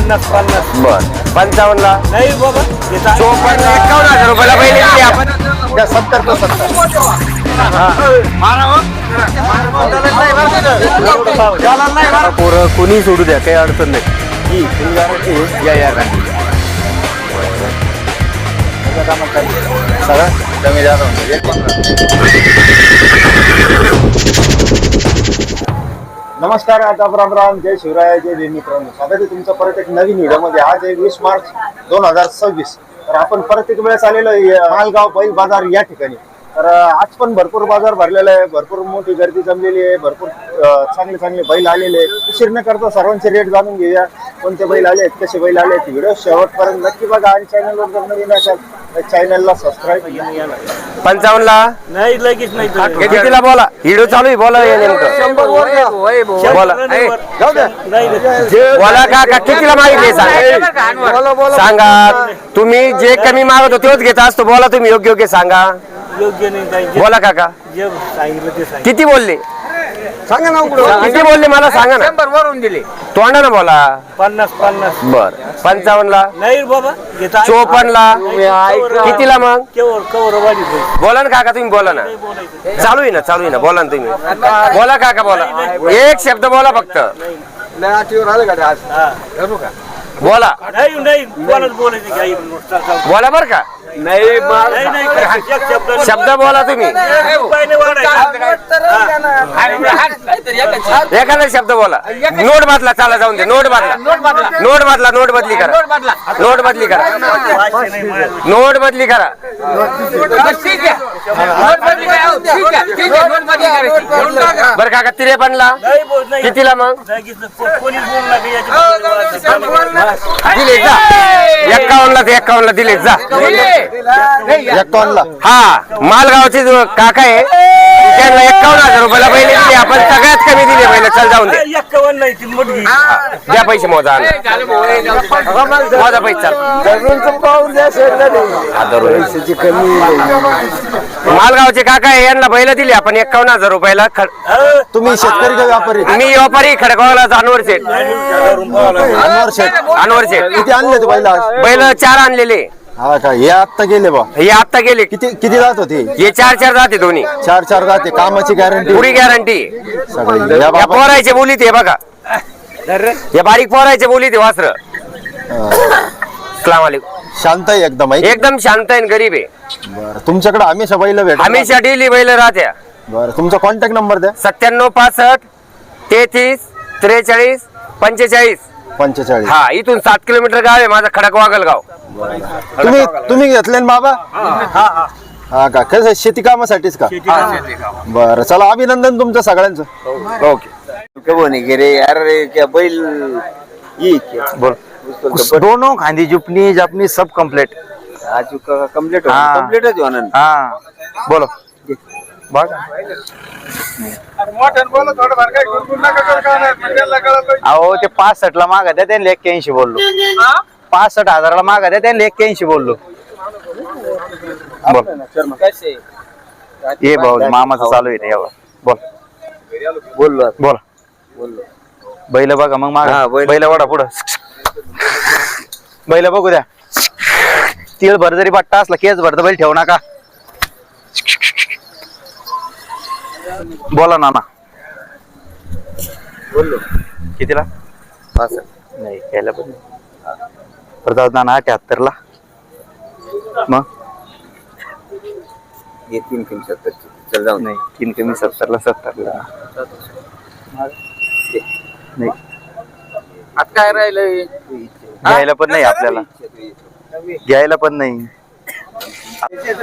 50 बर 55 ला नाही बाबा 54 51,000 रुपयाला बैल दिली आपण 70 तो 70 पोरं कोणी सोडू द्या काही अडचण नाही या सगळं कमी जास्त नमस्कार, आता राम जय शिवराय, जय भीम मित्रांनो. स्वागत आहे तुमचं परत एक नवीन व्हिडिओमध्ये. आज आहे 20 मार्च 2026. तर आपण परत एक वेळेस आलेलो मालगाव बैल बाजार या ठिकाणी. तर आज पण भरपूर बाजार भरलेला आहे, भरपूर मोठी गर्दी जमलेली आहे, भरपूर चांगले चांगले बैल आलेले आहेत. उशीर न करता सर्वांचे रेट जाणून घेऊया, कोणते बैल आले आहेत, कसे बैल आले आहेत. व्हिडिओ शेवटपर्यंत नक्की बघा आणि चॅनलवर जर नवीन असाल तर चॅनलला सबस्क्राईब करा. 55 ला नाही लगेच नाही कितीला बोला, व्हिडिओ चालू आहे बोला नेमकं बोला बोला काका कितीला मागितले सांगा. तुम्ही जे कमी मागत होते तेच घेत असतो. बोला तुम्ही योग्य योग्य सांगा. योग्य नाही बोला काका जे सांगितलं ते सांगितलं. किती बोलले सांगा ना, किती बोलले मला सांगा ना, वरून दिले तोंडानं बोला. 50 बर 55 ला नाही बाबा 54 ला कितीला मग कवर वाढी बोला ना काका, तुम्ही बोला ना. चालू आहे ना बोला ना तुम्ही. बोला काका बोला, एक शब्द बोला फक्त बोला. नाही बोलायचं काही बोला बर का, शब्द बोला तुम्ही. एखादा शब्द बोला. नोट बदला, चला जाऊन दे. नोट बदला, नोट बदली करा. नोट बदली करा. बर काका 53 ला कितीला मग दिले जा. 51 ला दिले जा. 51 ला हा मालगावचे जो काका आहे त्यांना 51,000 रुपयाला बैल दिले आपण. सगळ्यात कमी दिले बैल. चल जाऊन दे. 51 नाही ती मोठी द्या पैसे मोजा. मोजा पैसे चाल. मालगावचे काका आहे यांना बैल दिले आपण 51,000 रुपयाला. तुम्ही शेतकरी का व्यापारी? मी व्यापारी खडकवाला अनवर शेठ. अनवर शेठ किती आणले ते बैल 4 आणलेले. हा का, हे आत्ता गेले बा. हे आता गेले. किती जात होते? हे 4 जाते दोन्ही. 4 जाते. कामाची गॅरंटी पुरी गॅरंटी. सगळी. या पोरायचे बोलीत हे बघा, या बारीक पोरायचे बोलीत वासर. अस्सलाम वालेकुम. शांत आहे एकदम. एकदम शांत आहे, गरीब आहे. बरं, तुमच्याकडे हमेशा बैल भेट? हमेशा डेली बैल राहत्या. बरं, तुमचा कॉन्टॅक्ट नंबर द्या. 97 65 33 43 45. 45. हा, इथून 7 किलोमीटर गाव आहे माझं, खडकवागल गाव. तुम्ही घेतले ना बाबा? हा का, कसं शेती कामासाठीच का? बरं, चला अभिनंदन तुमचं सगळ्यांचं. ओके बैल बोल. दोनों खांदी जुपनी जापनी सब कंप्लीट. आज कंप्लीट कंप्लीटच होणार. हा बोलो बघ. अहो ते 65 ला मागा द्या, त्यांना 81 बोललो. 65,000 ला मागा द्या, त्यांना 81 बोललो. ये भाऊ मामाचं चालू आहे यावर. बोल बैल बघा मग मागा. बैल वडा पुढं. बैल बघू द्या. तीळ भर जरी बट्टा असला केस भर बैल ठेवू नका. बोला नाना. बोललो कितीला? 65 नाही घ्यायला पण जाऊ नाना 78 ला. मग 3 कमी 70. चल जाऊ. नाही 3 कमी 70 ला. 70 ला नाही. आता काय राहिलंय? घ्यायला पण नाही आपल्याला. घ्यायला पण नाही.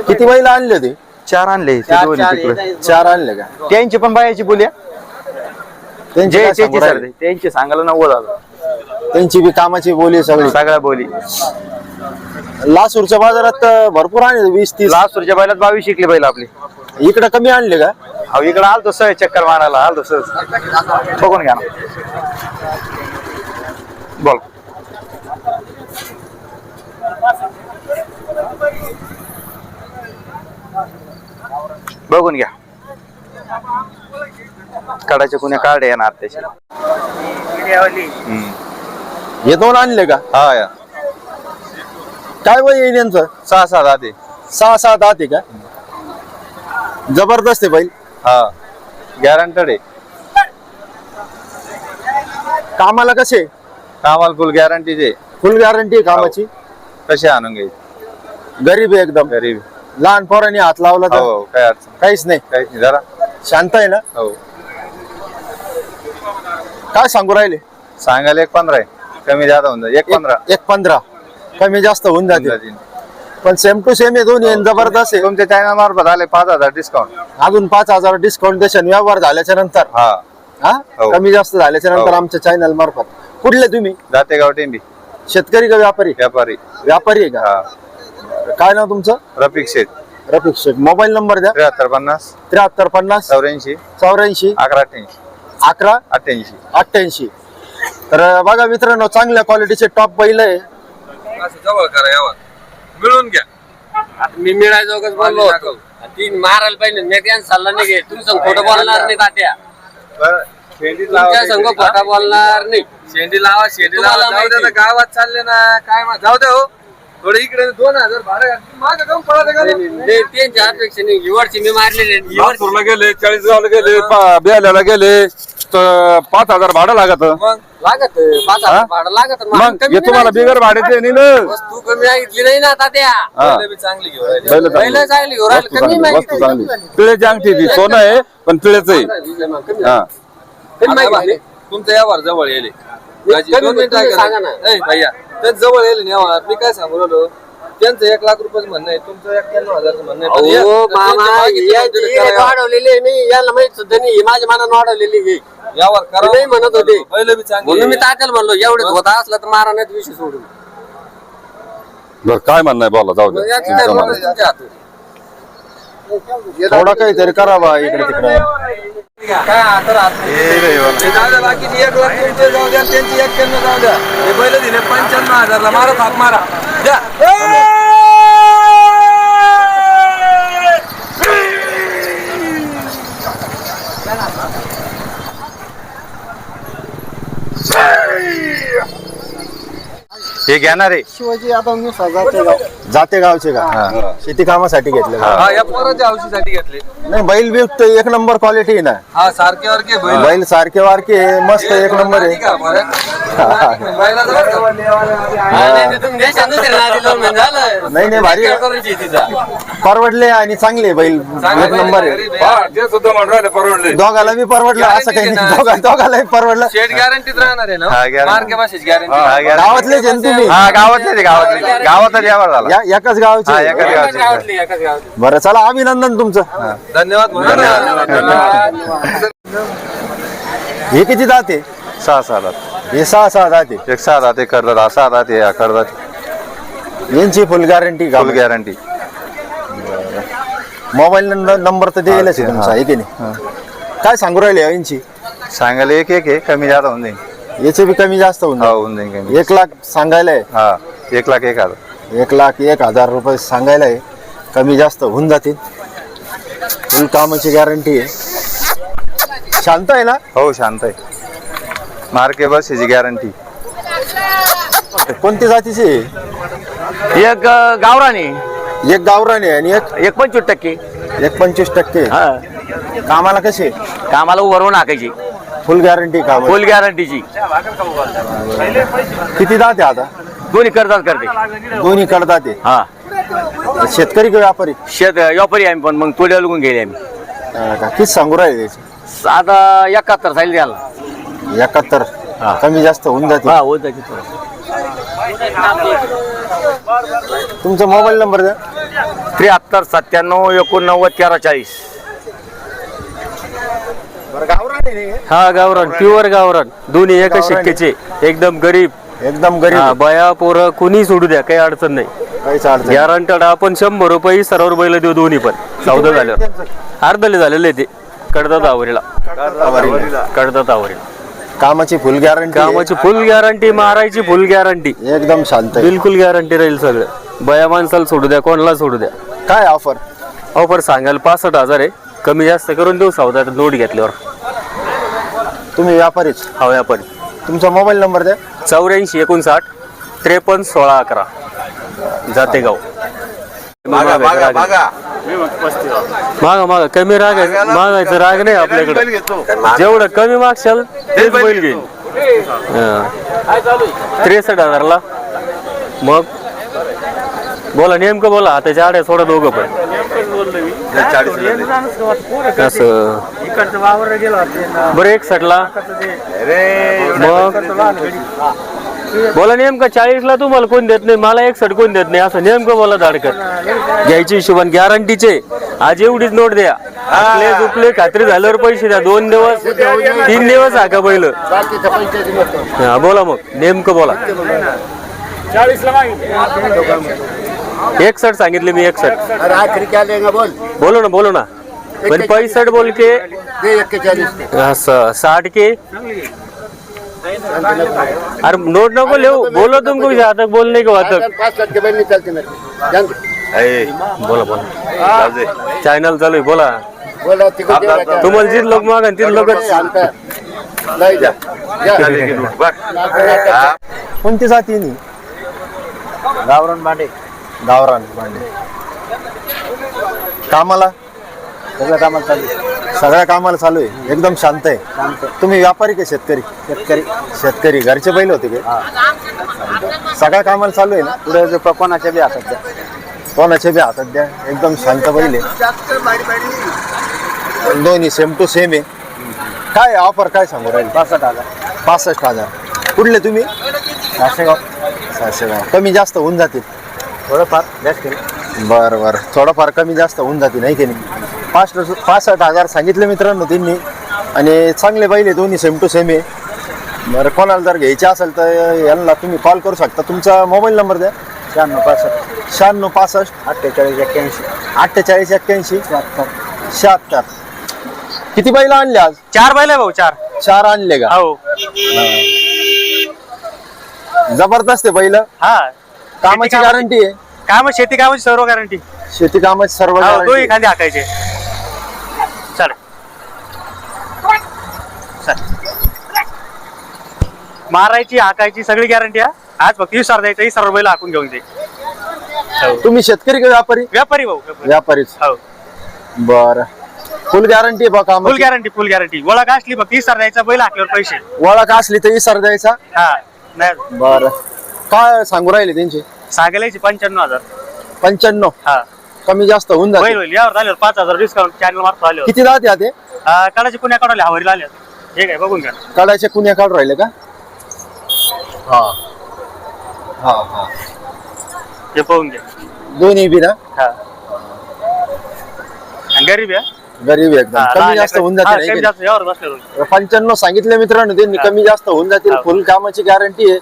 किती बैल आणले ते? 4 आणले ते दोन्ही तिकडे. 4 आणले का? त्यांची पण बायाची बोली. त्यांची सांगायला 90 आलं. त्यांची बी कामाची बोली सगळी. सगळ्या बोली. लासूरच्या बाजारात भरपूर आणले 20-30. लासूरच्या बैलात 22 शिकले बैल आपली. इकडे कमी आणले का? अहो इकडे आलतो सहज चक्कर मारायला. आलतो सहज. बघून घ्या ना. बोल. बघून घ्या. कडाच्या कुण्या कार्ड येणार त्याची. हे दोन आणले का? हा या काय वय येईल यांचं? 6-7 आधी 6-7 दात आहे का? जबरदस्त आहे बैल. हा गॅरंटेड आहे. कामाला कसे? कामाला फुल गॅरंटीचे. फुल गॅरंटी आहे कामाची. कसे आणून घ्यायचे? गरीब आहे एकदम. गरीब. लहान पोरांनी हात लावला तर हो काय अडचण काहीच नाही. काहीच नाही जरा. शांत आहे ना? हो काय सांगू राहिले? सांगायला 1.15 आहे. कमी जादा होऊन जाईल. 1.15 1.15 कमी जास्त होऊन जाते. पण सेम टू सेम आहे दोन्ही. जबरदस्त आहे. तुमच्या चॅनल मार्फत आले 5,000 डिस्काउंट. अजून 5,000 डिस्काउंट देशान व्यवहार झाल्याच्या नंतर. हा हा हो. कमी जास्त झाल्याच्या नंतर हो. आमच्या चॅनल मार्फत. कुठले तुम्ही? जातेगाव टेंबी. शेतकरी का व्यापारी? व्यापारी. व्यापारी आहे का? हा काय नाव तुमचं? रफिक शेख. रफिक शेख. मोबाईल नंबर द्या. 7350 7350 84 84 1188 11 88. 88. तर बघा मित्रांनो, चांगल्या क्वालिटीचे टॉप बैल आहे. जवळ करा यावर मिळून घ्या. मी मिळायचोगच बोललो होतो. ती मारायला पाहिजे. मी त्यांना सल्ला नाही घे. तुम्ही संग खोटं बोलणार नाही तात्या. तुमच्या संग खोटा बोलणार नाही. शेंडी लावा शेंडी लावा. तुम्हाला जाऊ द्या ना, माहिती. गावात चालले ना काय जाऊ द्या हो. थोडं इकडे 2,000 भाडं घाल. मागं कम पडा त्यांच्या अपेक्षा नाही. हिवरची मी मारलेली आहे. लातूरला गेले, चाळीसगावला गेले, बेल्याला गेले, 5,000 भाडं लागत. मग लागत 5,000 भाडं लागत. मग कमी हे तुम्हाला नाही. बिगर भाड्याचे नाही ना. वस्तू कमी मागितली नाही ना तात्या. बैलं बी चांगली घेऊन राहिले. बैलं चांगली. पहिलं चांगली घेऊन राहिली. वस्तू कमी चांगली, वस्तू मागितली. चांगली. पिळेची अंगठी ती सोनं आहे पण पिळेच आहे. कमी हा कमी मागितली. तुमचं यावर जवळ येले. कमी तुम्ही सांगा ना. भैया त्यांचं जवळ येईल यावर. मी काय सांगू राहिलो, त्यांचं 1 लाख रुपये म्हणणं आहे, तुमचं 91,000 म्हणणं आहे. पण अहो त्यांचे मामा मागितले याची म्हणजे रेट करा वाढवलेली आहे. मी याला माहित सुद्धा नाही. ही माझ्या मनानं वाढवलेली आहे. यावर करा नाही म्हणत होते. बैलं बी चांगली म्हणून मी आहे. तात्याला म्हणलो एवढंच होता असलं तर मारा नाही विषय सोडून. बरं काय म्हणणं आहे बोला, जाऊ मग द्या. याची काय मदत तुमच्या हातात. थोडा काहीतरी करावा इकडे तिकडे. काय आता राहत जाऊ द्या. बाकी 1 लाख तुमचे जाऊ द्या, त्यांची 91 जाऊ द्या. हे बैल दिले 95,000 ला. मारा थाप मारा द्या. हे घेणार आहे. शिवाजी आता जाते गावचे का? शेती कामासाठी घेतले का? हा या पोराच्या औषधासाठी घेतले. नाही बैल बी तो एक नंबर क्वालिटी आहे ना. हा सारखे वारखे बैल. बैल सारखे वारखे आहे, मस्त एक नंबर आहे. बैला जाऊ द्या. नाही, तुम्ही देशात दुसऱ्या नादी लावून म्हणजे झालं. नाही नाही भारी आहे. करून शेतीचा. परवडले आणि चांगले बैल एक नंबर आहे. हा, ते सुद्धा म्हणून राहिले परवडले. दोघाला बी परवडलं असं काही नाही. दोघालाही परवडलं. शेट गॅरंटीत राहणार आहे ना. हा, guarantee. मार्के भाषेची गॅरंटी. हा, guarantee. गावातलेच आहे ना तुम्ही? हा गावातले गावातच यावर झाला. एकाच गावचे. हा, एकाच गावचे. एकाच गावातली, एकाच गावातली. बरं चला, अभिनंदन तुमचं. धन्यवाद म्हणा ना. हे किती दाते? 6-6 हे 6 दाते. 1 दाते करतात. 6 दाते करतात. यांची फुल गॅरंटी का? फुल गॅरंटी. मोबाईल नंबर तर दिलेलाच आहे तुमचा, आहे की नाही? काय सांगू राहिले यांची? सांगायला 1 आहे. कमी जादा होऊन जाईल. याचे बी कमी जास्त होऊन हा जाईल. होऊन जाईल कमी. 1 लाख सांगायला आहे. हा 1,01,000. 1,01,000 रुपये सांगायला आहे. कमी जास्त होऊन जातील. फुल कामाची गॅरंटी आहे. शांत आहे ना? हो शांत आहे. मार्के बस याची गॅरंटी. कोणती जातीची आहे? एक गावराने एक गावराने आहे आणि एक 25%. 25%. हा कामाला कसे? कामाला उभं टाकायची. फुल गॅरंटी काम. फुल गॅरंटीची. किती दाते आता? दोन्ही करतात करते. दोन्ही करतात ते. हा शेतकरी का व्यापारी? शेत व्यापारी आम्ही पण मग तोड्या लगून गेले आम्ही. किती सांगू राहिले त्याचे? आता 71 साईल द्याला. 71. हा. कमी जास्त होऊन जाते. हा होत जाते थोडं. तुमचा मोबाईल नंबर द्या. 73 97 89 13 40. हा गावरान, प्युअर गावरान. दोन्ही एकच शिक्केचे. एकदम गरीब. एकदम गरीब. हा, बाया पोरं कोणी सोडू द्या, काही अडचण नाही. काहीच अडचण. गॅरंटेड. आपण 100 रुपये सर्व बैल देऊ. दोन्ही पण चौदा झाल्यावर अर्धले झालेले ते. कडतात आवरीला. कडतात आवरीला. कामाची फुल गॅरंटी. कामाची फुल गॅरंटी. मारायची फुल गॅरंटी. एकदम शांत आहे. बिलकुल गॅरंटी राहील सगळं. बया माणसाला सोडू द्या, कोणाला सोडू द्या. काय ऑफर? ऑफर सांगायला 65,000 आहे. कमी जास्त करून देऊ सौदा नोट घेतल्यावर. तुम्ही व्यापारीच? हा व्यापारी. तुमचा मोबाईल नंबर द्या. 84 59 53 16 11 जातेगाव. मागा मागा कमी राग आहे, मागायचं राग नाही आपल्याकडे. जेवढं कमी मागशाल तेच बैल घेईन. 63,000ला. मग बोला नेमकं बोला. त्याच्या आड्या सोडा दोघं पण असं. बरं 61ला. मग बोला नेमकं 40ला तुम्हाला कोण देत नाही, मला 61 कोण देत नाही, असं नेमकं बोला धाडकत. घ्यायची हिशोबान गॅरंटीचे. आज एवढीच नोट द्या, आपले दुपले खात्री झाल्यावर पैसे द्या. 2 दिवस 3 दिवस हा का बैल. हा बोला मग नेमकं बोला. 61 सांगितले मी. 61 बोलो ना बोलो ना. पण 65 बोल के असं 60 के. अरे नोट नको लिहू, बोलो तुमको आता बोलने के बाद. बोला बोला. चॅनल चालू आहे बोला. तुम्हाला जिथ लोक मागा तिथ लोक. कोणती जाती नाही? गावरान भांडे. गावरान भांडे. कामाला सगळं कामाला चालू आहे. सगळ्या कामाला चालू आहे. एकदम शांत आहे. तुम्ही व्यापारी का शेतकरी? शेतकरी. घरचे बैल होते का? सगळ्या कामाला चालू आहे ना? पुढे कोणाच्या बी हातात द्या. कोणाच्या बी हातात द्या. एकदम शांत बैल आहे. दोन्ही सेम टू सेम आहे. काय ऑफर काय सांगू राहील? 65,000. 65,000. कुठले तुम्ही? सासेगाव. कमी जास्त होऊन जातील थोडंफार जास्त. बरं बरं. थोडंफार कमी जास्त होऊन जातील नाही की नाही. 65,000 सांगितले मित्रांनो त्यांनी. आणि चांगले बैल आहे दोन्ही सेम टू सेम आहे. बरं कोणाला जर घ्यायचे असेल तर यांना तुम्ही कॉल करू शकता. तुमचा मोबाईल नंबर द्या. 96 65 48 48 81 76. किती बैल आणले आज? 4 बैल आहे भाऊ. 4 आणले का? हो. जबरदस्त आहे बैल. हा कामाची गॅरंटी आहे. काम शेती कामाची सर्व गॅरंटी. शेती कामाची सर्व तो guarantee. एखादी हाकायचे. चल मारायची हाकायची सगळी गॅरंटी. आज फक्त 20,000 द्यायचं. 20,000 बैल हाकून घेऊन दे. तुम्ही शेतकरी का व्यापारी? व्यापारी भाऊ. व्यापारीच. हो. बर. फुल गॅरंटी आहे बा फुल कामाची? गॅरंटी. ओळख असली फक्त 20,000 द्यायचा. बैल हाकल्यावर पैसे. ओळख असली तर इसर द्यायचा. हा नाही बर. काय सांगू राहिले त्यांचे? सांगायची 95,000. 95. हा कमी जास्त होऊन बैल जाते. होईल. यावर झाल्यावर 5,000 डिस्काउंट चॅनल मार्फत आले. किती दात या ते? कडाचे पुण्या काढवले हवारीला आले. हे काय बघून घ्या. काढायचे कुण्या काढून राहिले का? हा हा हा. हे पाहून घ्या. दोन्ही बी ना? हा आणि गरीब आहे. गरीब एकदम. कमी जास्त होऊन जाते. कमी जास्त यावर बसले. 95 सांगितले मित्रांनो त्यांनी. कमी जास्त होऊन जातील. फुल कामाची गॅरंटी आहे.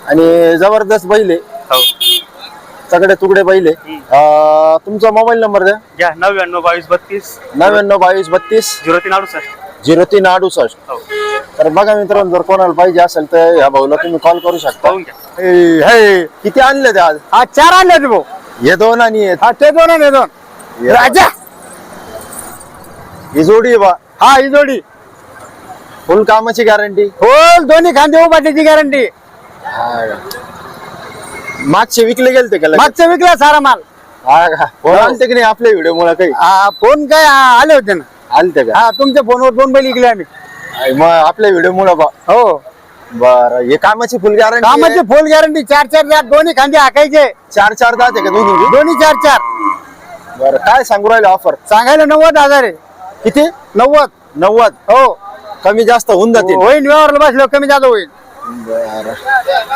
आणि जबरदस्त बैल आहे. हो. सगळे तुकडे बैल आहे. तुमचा मोबाईल नंबर द्या. घ्या. 99 22 32 99 22 32 0368. 0368. हो. तर बघा मित्रांनो जर कोणाला पाहिजे असेल तर या भाऊला तुम्ही कॉल करू शकता. पाहून घ्या. किती आणले ते आज? हा 4 आणले भाऊ. हे 2 आणि हे ते 2 आणि 2. राजा ही जोडी आहे बा. हा ही जोडी. फुल कामाची गॅरंटी. हो दोन्ही खांदे उभाटीची गॅरंटी. मागचे विकले गेलते का लगेच? मागचं विकला सारा माल. हा का? फोन आलते की नाही आपल्या व्हिडिओ मुळे काही? फोन काय आले होते ना. आलते का? हा तुमच्या फोनवर 2 बैल विकले आम्ही. मग आपल्या व्हिडिओ मुळे बा. हो. बर. हे कामाची फुल गॅरंटी. कामाची फुल गॅरंटी. 4 दात दोन्ही खांदे हाकायचे. 4 दात आहे का दोन्ही? दोन्ही 4. बरं. काय सांगू राहिले ऑफर? सांगायला 90,000 आहे. किती? 90. हो. कमी जास्त होऊन जातील. होईल व्यवहारला बसलो कमी जास्त होईल. बरं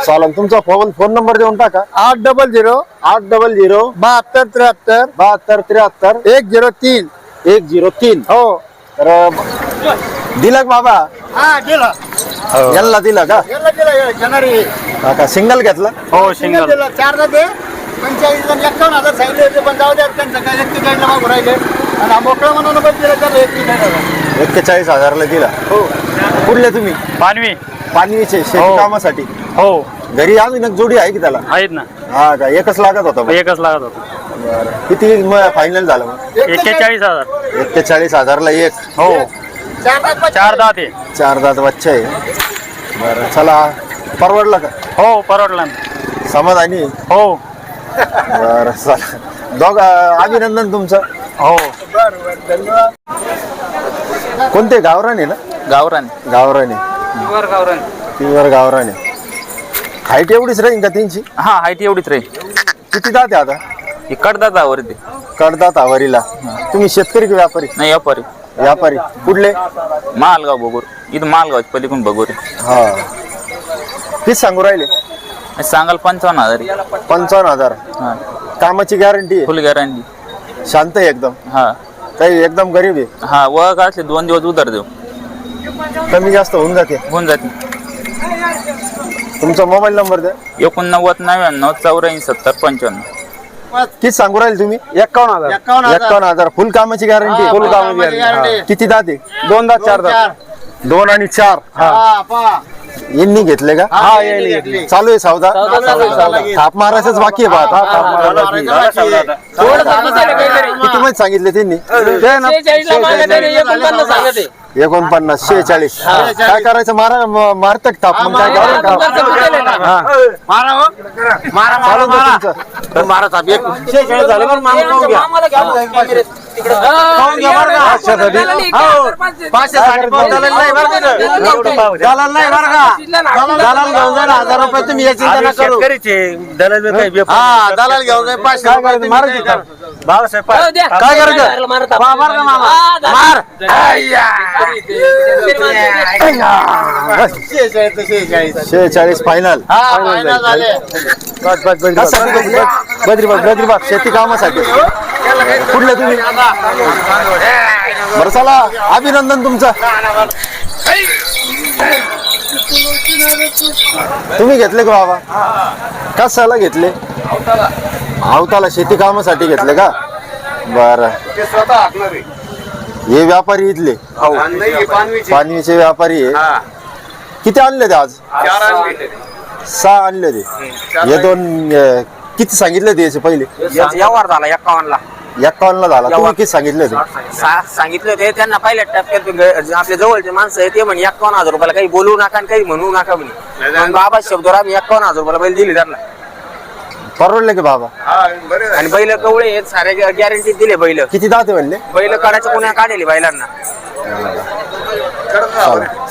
चालेल. तुमचा फोन नंबर देऊन टाका. 800 800 72 73 72 73 103. 103. हो. तर दिलं का बाबा? हा दिला. यांना दिलं का? घेणारी. हा का? सिंगल घेतला? हो सिंगल. 4 जाते 45 51,000 सांगितले होते पण जाऊ द्या. त्यांचं काय 41 मागू राहिले. आणि मोकळं म्हणून पण दिलं त्याला 41,000. 41,000ला दिला. हो. कुठले तुम्ही? पानवी. पानवीचे शेती हो. कामासाठी. हो घरी अजून एक जोडी आहे की त्याला? आहेत ना. हा का? एकच लागत होता मग? एकच लागत होता. बरं. किती फायनल झालं मग? 41,000. 41,000ला एक. हो 4 दात आहे. 4 दात बच्चा आहे. बरं चला, परवडलं का? हो परवडला ना. समाधानी? हो बरं चला, अभिनंदन तुमचं. हो. कोणते गावराने ना? गावरान गावराने, प्युअर गावराने. हाईट एवढीच राहील का त्यांची? हा हाईट एवढीच राहील. किती दाते आता? ही कडदातावर ते कडदात आवरीला. तुम्ही शेतकरी की व्यापारी? नाही व्यापारी. व्यापारी कुठले? मालगाव बघूर. इथं मालगाव पलीकडून बघूर. हा, किती सांगू राहिले? सांगाल 55,000. 55,000. हा कामाची गॅरंटी आहे? फुल गॅरंटी. शांत आहे एकदम? हा काही एकदम गरीब आहे? हा वळ असले 2 दिवस उधार देऊ, कमी जास्त होऊन जाते. होऊन जाते. तुमचा मोबाईल नंबर द्या. 89 99 84 70 55. किती सांगू राहिले तुम्ही? 51,000. 51,000. फुल कामाची गॅरंटी? फुल कामाची guarantee. किती दाते? 2 दात 4 दात. 2 आणि 4. यांनी घेतले का? घेतली. चालू आहे सौदा? आहे. थाप मारायचंच बाकी आहे बा आता. किती मध्ये सांगितले त्यांनी? 49, 46. काय करायचं? मारतात थाप, मग काय करायचं? चालू दे तुमचं. शेतकरीचे दलाल बी काही व्यापारी. दलाल घेऊन जाईल 500 काय करायचं? मारायचं थाप. भाऊसाहेब काय करायचं? मार. 46 फायनल. बद्रीबाग शेती कामासाठी. कुठले तुम्ही? बरं चला, अभिनंदन तुमचं. तुम्ही घेतले का बाबा? कशाला घेतले? आवताला शेती कामासाठी घेतले का? बर. हे व्यापारी इथले पानवीचे व्यापारी आहे. किती आणले ते आज? 6 आणले ते. हे 2 किती सांगितले ते पहिले? व्यवहार झाला 51ला. 51ला झाला. तुम्ही किती सांगितले ते? सांगितलं ते त्यांना पहिल्या टप्प्यात आपले जवळचे माणसं आहे ते म्हणे 51,000 रुपयाला काही बोलू नका आणि काही म्हणू नका म्हणे. मग बाबा शब्दवर आम्ही 51,000 रुपयाला बैल दिली त्यांना. परवडले की बाबा? आणि बैल कवळे आहेत, सारे गॅरंटी दिले. बैल किती दाते म्हणले? बैल काढायचं कोणा काढले बैलांना.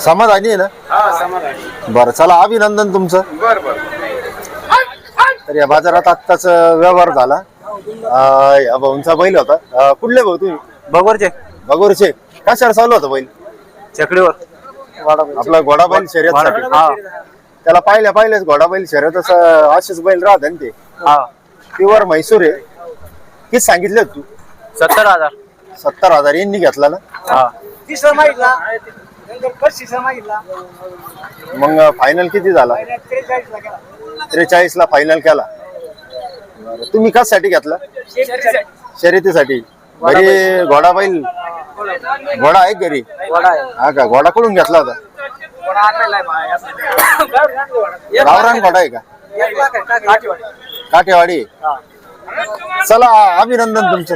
समाधानी आहे ना? बरं चला, अभिनंदन तुमचं. तर या बाजारात आत्ताच व्यवहार झाला. या भाऊंचा बैल होता. कुठले भाऊ तुम्ही? बगोरचे. कशावर चालू होता बैल? चकडीवर आपला घोडा बैल शर्यत. त्याला पाहिल्याच घोडा बैल शर्यत असेच बैल राहत ना ते. प्युअर म्हैसूर आहे. किती सांगितले तू? 70,000. 70,000 यांनी घेतला ना? मग फायनल किती झाला? 43ला फायनल केला. तुम्ही कशासाठी घेतला? शर्यतीसाठी. घरी घोडा बैल घोडा आहे घरी? हा का? घोडा कुठून घेतला होता? गावरान घोडा आहे का? काठेवाडी. चला, अभिनंदन तुमचं.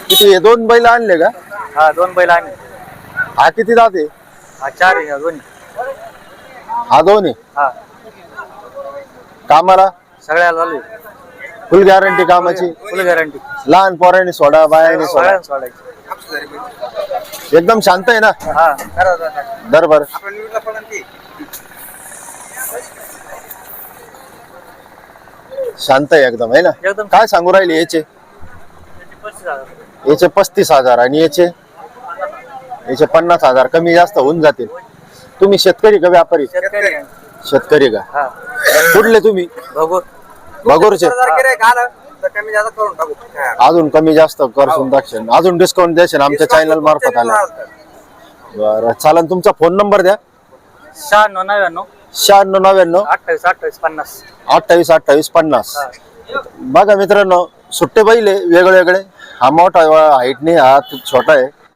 किती 2 बैल आणले का? हा 2 बैल आणले. हा किती जाते? 4 आहे दोन्ही. हा 2 आहे. हा कामाला सगळ्याला झाले. फुल गॅरंटी कामाची? फुल गॅरंटी. लहान पोरांनी सोडा, बायाने सोडा. सोडायची. एकदम शांत आहे ना? हा दरबार. शांत आहे एकदम, आहे ना? एकदम. काय सांगू राहिले याचे? 35,000 आणि याचे 50,000. कमी जास्त होऊन जातील. तुम्ही शेतकरी का व्यापारी? शेतकरी का? हा. कुठले तुम्ही? बगोरचे. अजून कमी जास्त करसून दाक्षण, अजून डिस्काउंट द्याशन आमच्या चॅनल मार्फत आला. बरं चालन. तुमचा फोन नंबर द्या. 96 96 99 28 28 50. बघा मित्रांनो, सुट्टे बैल आहे वेगळे. हा मोठा हाईट नाही, हा छोटा आहे.